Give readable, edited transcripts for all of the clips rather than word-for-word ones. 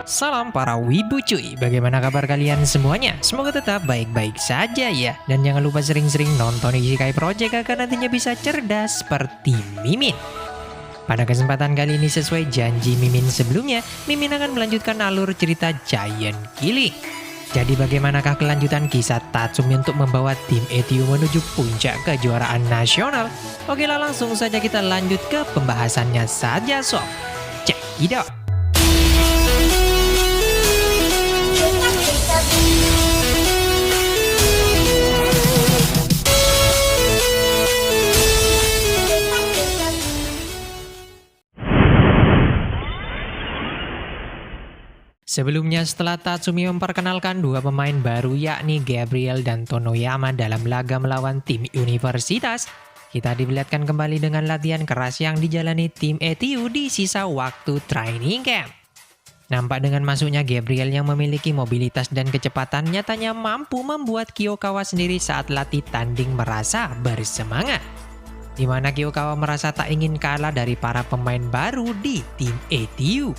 Salam para wibu cuy, bagaimana kabar kalian semuanya? Semoga tetap baik-baik saja ya. Dan jangan lupa sering-sering nonton Isekai Project agar nantinya bisa cerdas seperti Mimin. Pada kesempatan kali ini sesuai janji Mimin sebelumnya, Mimin akan melanjutkan alur cerita Giant Killing. Jadi bagaimanakah kelanjutan kisah Tatsumi untuk membawa tim ETU menuju puncak kejuaraan nasional? Oke lah, langsung saja kita lanjut ke pembahasannya saja sob. Check it out. Sebelumnya, setelah Tatsumi memperkenalkan dua pemain baru yakni Gabriel dan Tonoyama dalam laga melawan tim Universitas, kita diperlihatkan kembali dengan latihan keras yang dijalani tim ETU di sisa waktu training camp. Nampak dengan masuknya Gabriel yang memiliki mobilitas dan kecepatan nyatanya mampu membuat Kyokawa sendiri saat latih tanding merasa bersemangat. Di mana Kyokawa merasa tak ingin kalah dari para pemain baru di tim ETU.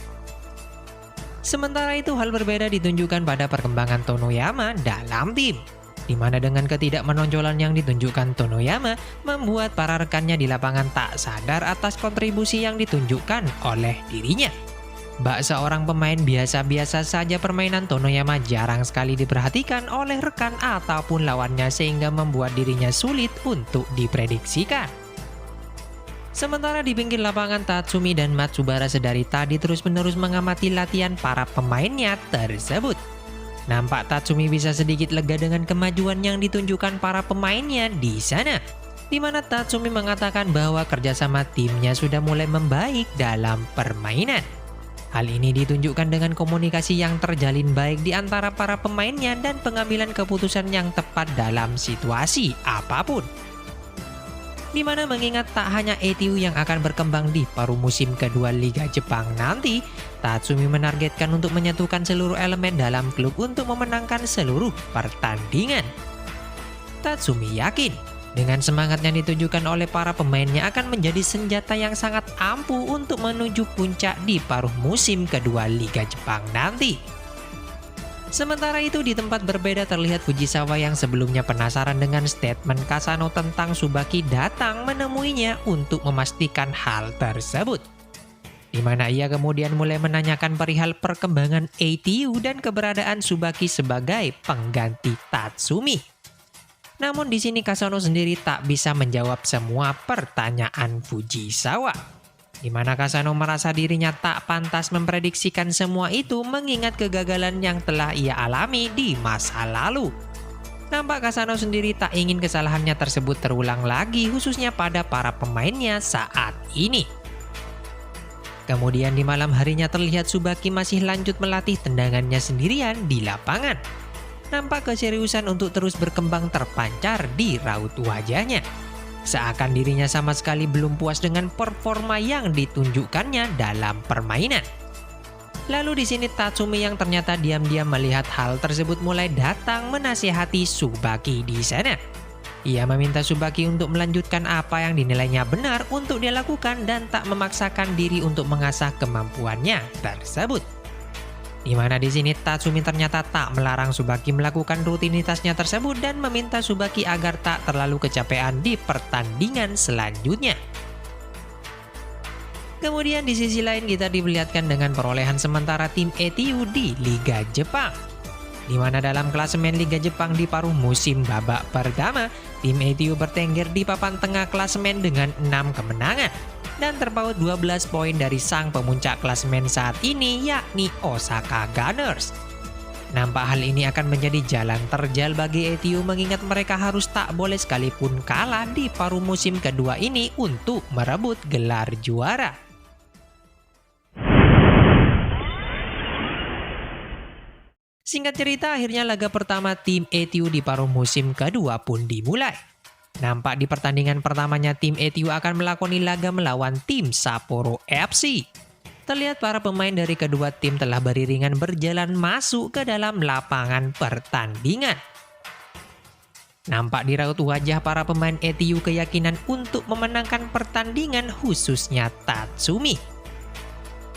Sementara itu hal berbeda ditunjukkan pada perkembangan Tonoyama dalam tim. Di mana dengan ketidakmenonjolan yang ditunjukkan Tonoyama membuat para rekannya di lapangan tak sadar atas kontribusi yang ditunjukkan oleh dirinya. Bak seorang pemain biasa-biasa saja, permainan Tonoyama jarang sekali diperhatikan oleh rekan ataupun lawannya sehingga membuat dirinya sulit untuk diprediksikan. Sementara di pinggir lapangan, Tatsumi dan Matsubara sedari tadi terus-menerus mengamati latihan para pemainnya tersebut. Nampak Tatsumi bisa sedikit lega dengan kemajuan yang ditunjukkan para pemainnya di sana. Di mana Tatsumi mengatakan bahwa kerjasama timnya sudah mulai membaik dalam permainan. Hal ini ditunjukkan dengan komunikasi yang terjalin baik di antara para pemainnya dan pengambilan keputusan yang tepat dalam situasi apapun. Di mana mengingat tak hanya ETU yang akan berkembang di paruh musim kedua Liga Jepang nanti, Tatsumi menargetkan untuk menyatukan seluruh elemen dalam klub untuk memenangkan seluruh pertandingan. Tatsumi yakin, dengan semangat yang ditunjukkan oleh para pemainnya akan menjadi senjata yang sangat ampuh untuk menuju puncak di paruh musim kedua Liga Jepang nanti. Sementara itu di tempat berbeda terlihat Fujisawa yang sebelumnya penasaran dengan statement Kasano tentang Tsubaki datang menemuinya untuk memastikan hal tersebut. Di mana ia kemudian mulai menanyakan perihal perkembangan ETU dan keberadaan Tsubaki sebagai pengganti Tatsumi. Namun di sini Kasano sendiri tak bisa menjawab semua pertanyaan Fujisawa. Di mana Kasano merasa dirinya tak pantas memprediksikan semua itu mengingat kegagalan yang telah ia alami di masa lalu. Nampak Kasano sendiri tak ingin kesalahannya tersebut terulang lagi khususnya pada para pemainnya saat ini. Kemudian di malam harinya terlihat Tsubaki masih lanjut melatih tendangannya sendirian di lapangan. Nampak keseriusan untuk terus berkembang terpancar di raut wajahnya. Seakan dirinya sama sekali belum puas dengan performa yang ditunjukkannya dalam permainan. Lalu di sini Tatsumi yang ternyata diam-diam melihat hal tersebut mulai datang menasihati Tsubaki di sana. Ia meminta Tsubaki untuk melanjutkan apa yang dinilainya benar untuk dilakukan dan tak memaksakan diri untuk mengasah kemampuannya tersebut. Di mana di sini Tatsumi ternyata tak melarang Tsubaki melakukan rutinitasnya tersebut dan meminta Tsubaki agar tak terlalu kecapean di pertandingan selanjutnya. Kemudian di sisi lain kita diperlihatkan dengan perolehan sementara tim ETU di Liga Jepang. Di mana dalam klasemen Liga Jepang di paruh musim babak pertama, tim ETU bertengger di papan tengah klasemen dengan 6 kemenangan. Dan terpaut 12 poin dari sang pemuncak klasemen saat ini yakni Osaka Gunners. Nampak hal ini akan menjadi jalan terjal bagi ETU mengingat mereka harus tak boleh sekalipun kalah di paruh musim kedua ini untuk merebut gelar juara. Singkat cerita, akhirnya laga pertama tim ETU di paruh musim kedua pun dimulai. Nampak di pertandingan pertamanya tim ETU akan melakoni laga melawan tim Sapporo FC. Terlihat para pemain dari kedua tim telah beriringan berjalan masuk ke dalam lapangan pertandingan. Nampak di raut wajah para pemain ETU keyakinan untuk memenangkan pertandingan khususnya Tatsumi.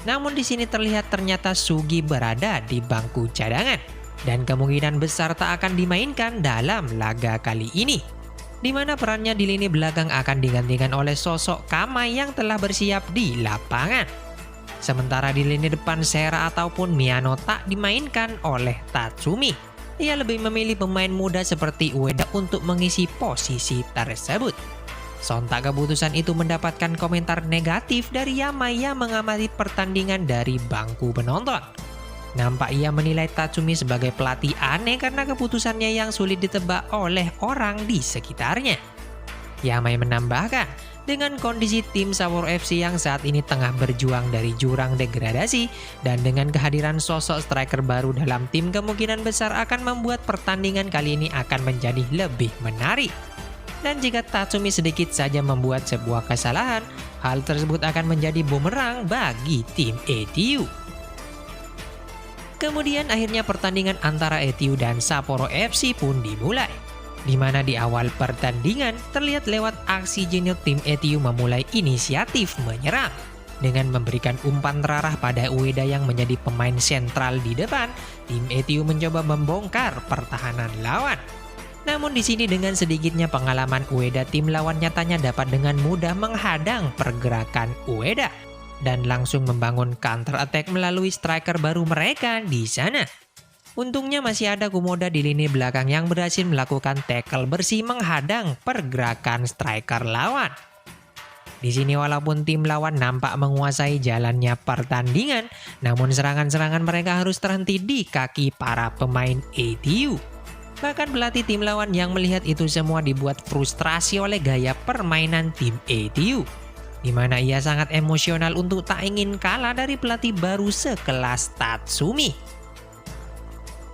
Namun di sini ternyata Sugi berada di bangku cadangan dan kemungkinan besar tak akan dimainkan dalam laga kali ini, di mana perannya di lini belakang akan digantikan oleh sosok Kamai yang telah bersiap di lapangan. Sementara di lini depan Sera ataupun Miyano tak dimainkan oleh Tatsumi. Ia lebih memilih pemain muda seperti Ueda untuk mengisi posisi tersebut. Sontak keputusan itu mendapatkan komentar negatif dari Yamai yang mengamati pertandingan dari bangku penonton. Nampak ia menilai Tatsumi sebagai pelatih aneh karena keputusannya yang sulit ditebak oleh orang di sekitarnya. Yamai menambahkan, dengan kondisi tim Sapporo FC yang saat ini tengah berjuang dari jurang degradasi dan dengan kehadiran sosok striker baru dalam tim kemungkinan besar akan membuat pertandingan kali ini akan menjadi lebih menarik. Dan jika Tatsumi sedikit saja membuat sebuah kesalahan, hal tersebut akan menjadi bumerang bagi tim ETU. Kemudian akhirnya pertandingan antara ETU dan Sapporo FC pun dimulai, di mana di awal pertandingan terlihat lewat aksi jenius tim ETU memulai inisiatif menyerang dengan memberikan umpan terarah pada Ueda yang menjadi pemain sentral di depan. Tim ETU mencoba membongkar pertahanan lawan. Namun di sini dengan sedikitnya pengalaman Ueda, tim lawan nyatanya dapat dengan mudah menghadang pergerakan Ueda dan langsung membangun counter attack melalui striker baru mereka di sana. Untungnya masih ada Kumoda di lini belakang yang berhasil melakukan tackle bersih menghadang pergerakan striker lawan. Di sini walaupun tim lawan nampak menguasai jalannya pertandingan, namun serangan-serangan mereka harus terhenti di kaki para pemain ETU. Bahkan pelatih tim lawan yang melihat itu semua dibuat frustrasi oleh gaya permainan tim ETU, di mana ia sangat emosional untuk tak ingin kalah dari pelatih baru sekelas Tatsumi.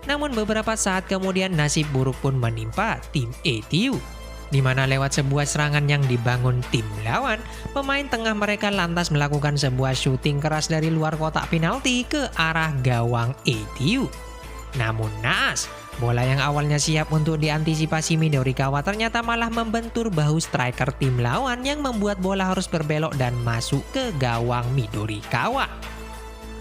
Namun beberapa saat kemudian nasib buruk pun menimpa tim ETU, di mana lewat sebuah serangan yang dibangun tim lawan, pemain tengah mereka lantas melakukan sebuah syuting keras dari luar kotak penalti ke arah gawang ETU. Namun naas, bola yang awalnya siap untuk diantisipasi Midorikawa ternyata malah membentur bahu striker tim lawan yang membuat bola harus berbelok dan masuk ke gawang Midorikawa.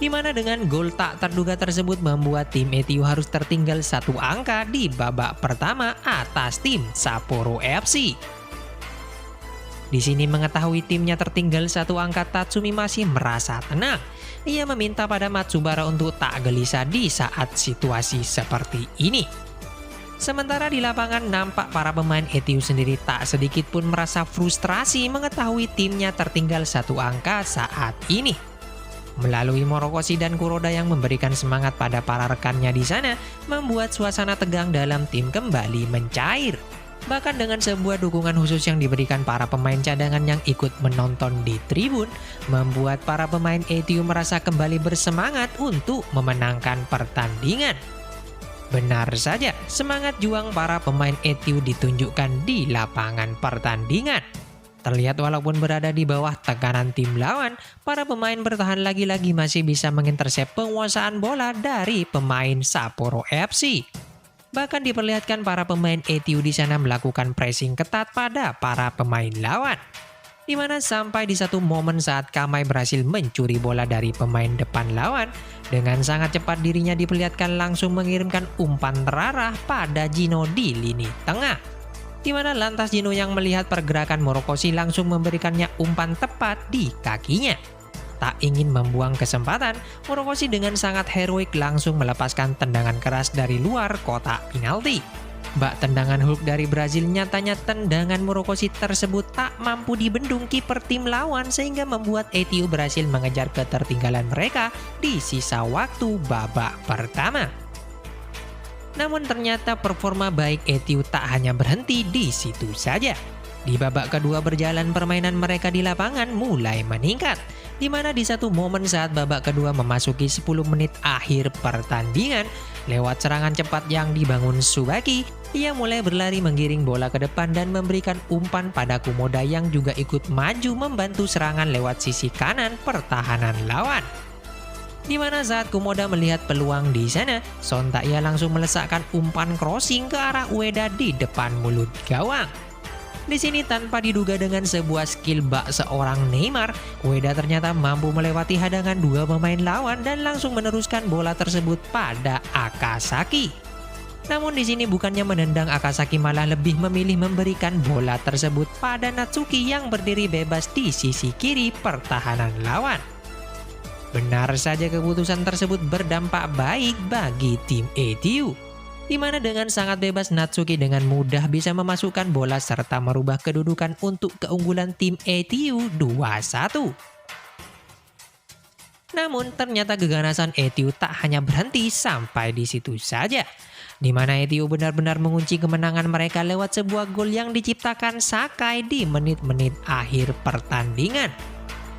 Di mana dengan gol tak terduga tersebut membuat tim ETU harus tertinggal 1 angka di babak pertama atas tim Sapporo FC. Di sini mengetahui timnya tertinggal 1 angka, Tatsumi masih merasa tenang. Ia meminta pada Matsubara untuk tak gelisah di saat situasi seperti ini. Sementara di lapangan nampak para pemain ETU sendiri tak sedikit pun merasa frustrasi mengetahui timnya tertinggal 1 angka saat ini. Melalui Morokoshi dan Kuroda yang memberikan semangat pada para rekannya di sana, membuat suasana tegang dalam tim kembali mencair. Bahkan dengan sebuah dukungan khusus yang diberikan para pemain cadangan yang ikut menonton di tribun, membuat para pemain ETU merasa kembali bersemangat untuk memenangkan pertandingan. Benar saja, semangat juang para pemain ETU ditunjukkan di lapangan pertandingan. Terlihat walaupun berada di bawah tekanan tim lawan, para pemain bertahan lagi-lagi masih bisa mengintersep penguasaan bola dari pemain Sapporo FC. Bahkan diperlihatkan para pemain ETU di sana melakukan pressing ketat pada para pemain lawan. Di mana sampai di satu momen saat Kamai berhasil mencuri bola dari pemain depan lawan, dengan sangat cepat dirinya diperlihatkan langsung mengirimkan umpan terarah pada Jino di lini tengah. Di mana lantas Jino yang melihat pergerakan Morokoshi langsung memberikannya umpan tepat di kakinya. Tak ingin membuang kesempatan, Morokoshi dengan sangat heroik langsung melepaskan tendangan keras dari luar kotak penalti. Bak tendangan Hulk dari Brazil, nyatanya tendangan Morokoshi tersebut tak mampu dibendung kiper tim lawan sehingga membuat ETU berhasil mengejar ketertinggalan mereka di sisa waktu babak pertama. Namun ternyata performa baik ETU tak hanya berhenti di situ saja. Di babak kedua berjalan permainan mereka di lapangan mulai meningkat, di mana di satu momen saat babak kedua memasuki 10 menit akhir pertandingan, lewat serangan cepat yang dibangun Tsubaki, ia mulai berlari menggiring bola ke depan dan memberikan umpan pada Kumoda yang juga ikut maju membantu serangan lewat sisi kanan pertahanan lawan. Di mana saat Kumoda melihat peluang di sana, sontak ia langsung melesakkan umpan crossing ke arah Ueda di depan mulut gawang. Di sini tanpa diduga dengan sebuah skill bak seorang Neymar, Ueda ternyata mampu melewati hadangan dua pemain lawan dan langsung meneruskan bola tersebut pada Akasaki. Namun di sini bukannya menendang, Akasaki malah lebih memilih memberikan bola tersebut pada Natsuki yang berdiri bebas di sisi kiri pertahanan lawan. Benar saja keputusan tersebut berdampak baik bagi tim ETU, di mana dengan sangat bebas Natsuki dengan mudah bisa memasukkan bola serta merubah kedudukan untuk keunggulan tim ETU 2-1. Namun ternyata keganasan ETU tak hanya berhenti sampai di situ saja, di mana ETU benar-benar mengunci kemenangan mereka lewat sebuah gol yang diciptakan Sakai di menit-menit akhir pertandingan.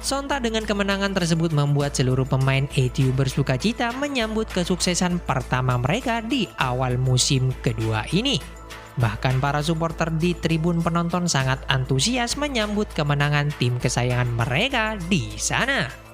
Sontak dengan kemenangan tersebut membuat seluruh pemain ETU bersukacita menyambut kesuksesan pertama mereka di awal musim kedua ini. Bahkan para supporter di tribun penonton sangat antusias menyambut kemenangan tim kesayangan mereka di sana.